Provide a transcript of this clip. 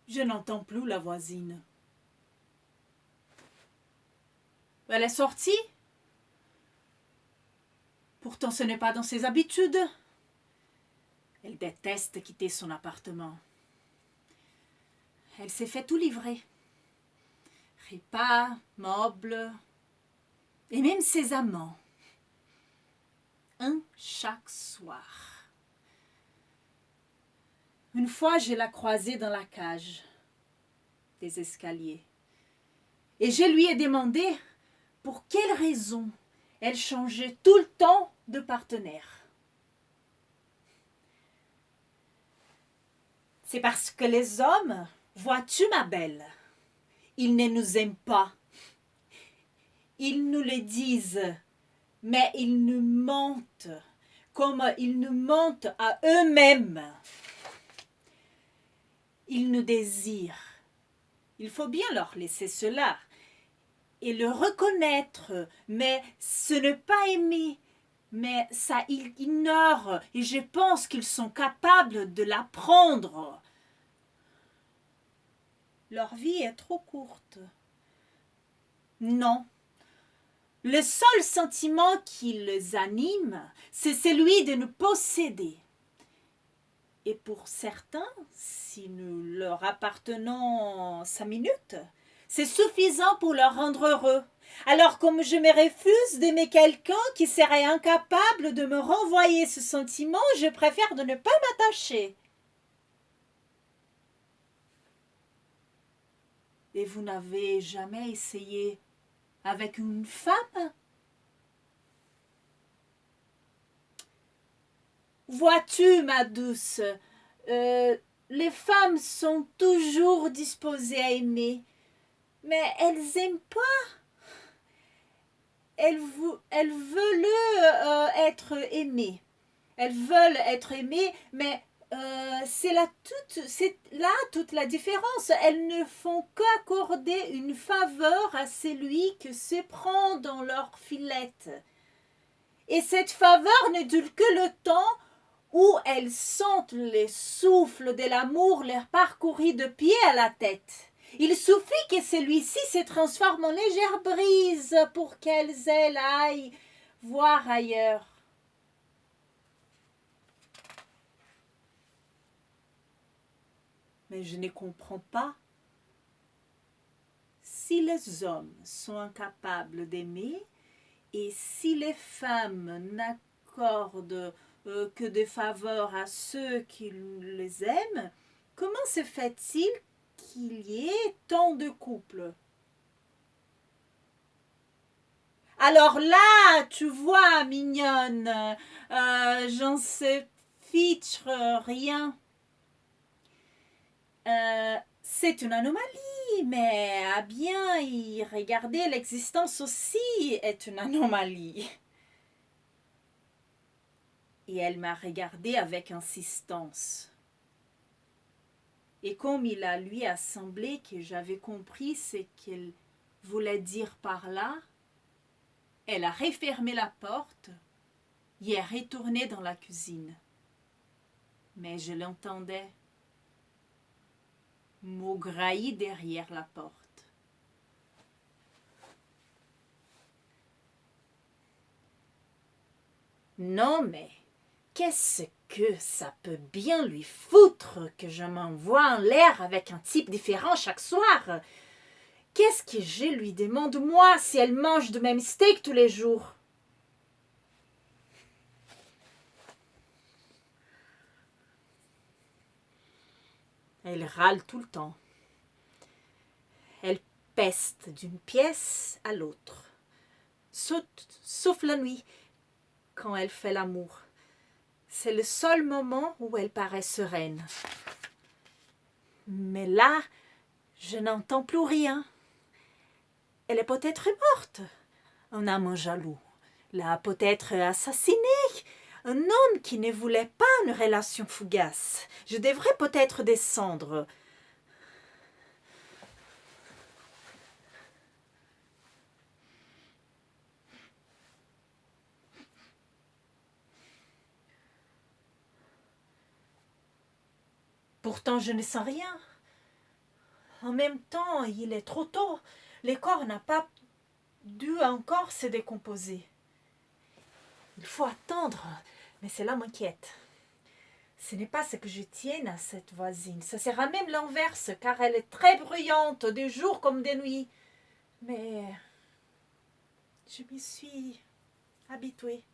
Je n'entends plus la voisine. Elle est sortie. Pourtant, ce n'est pas dans ses habitudes. Elle déteste quitter son appartement. Elle s'est fait tout livrer. Repas, meubles, et même ses amants. Un chaque soir. Une fois, je la croisée dans la cage des escaliers. Et je lui ai demandé pour quelle raison elle changeait tout le temps de partenaire. C'est parce que les hommes, vois-tu ma belle, ils ne nous aiment pas. Ils nous le disent, mais ils nous mentent, comme ils nous mentent à eux-mêmes. Ils nous désirent. Il faut bien leur laisser cela et le reconnaître, mais ce n'est pas aimer. Mais ça, ils ignorent et je pense qu'ils sont capables de l'apprendre. Leur vie est trop courte. Non. Le seul sentiment qui les anime, c'est celui de nous posséder. Et pour certains, si nous leur appartenons 5 minutes, c'est suffisant pour leur rendre heureux. Alors comme je me refuse d'aimer quelqu'un qui serait incapable de me renvoyer ce sentiment, je préfère de ne pas m'attacher. Et vous n'avez jamais essayé avec une femme? Vois-tu, ma douce, les femmes sont toujours disposées à aimer, mais elles n'aiment pas. Elles veulent être aimées. Elles veulent être aimées, mais c'est là toute la différence. Elles ne font qu'accorder une faveur à celui que se prend dans leur filette. Et cette faveur ne dure que le temps où elles sentent le souffle de l'amour leur parcourir de pied à la tête. Il suffit que celui-ci se transforme en légère brise pour qu'elles aillent voir ailleurs. Mais je ne comprends pas. Si les hommes sont incapables d'aimer et si les femmes n'accordent que des faveurs à ceux qui les aiment, comment se fait-il qu'il y ait tant de couples? Alors là, tu vois, mignonne, j'en sais fiche rien. C'est une anomalie, mais à bien y regarder, l'existence aussi est une anomalie. Et elle m'a regardé avec insistance. Et comme il a lui a semblé que j'avais compris ce qu'elle voulait dire par là, elle a refermé la porte et est retournée dans la cuisine. Mais je l'entendais maugrailler derrière la porte. Non mais, qu'est-ce que ça peut bien lui foutre que je m'envoie en l'air avec un type différent chaque soir? Qu'est-ce que je lui demande moi si elle mange de même steak tous les jours? Elle râle tout le temps. Elle peste d'une pièce à l'autre. Sauf la nuit, quand elle fait l'amour. C'est le seul moment où elle paraît sereine. Mais là, je n'entends plus rien. Elle est peut-être morte. Un amant jaloux l'a peut-être assassinée. Un homme qui ne voulait pas une relation fugace. Je devrais peut-être descendre. Pourtant, je ne sens rien. En même temps, il est trop tôt. Le corps n'a pas dû encore se décomposer. Il faut attendre, mais cela m'inquiète. Ce n'est pas ce que je tienne à cette voisine. Ce sera même l'inverse, car elle est très bruyante, de jour comme de nuit. Mais je m'y suis habituée.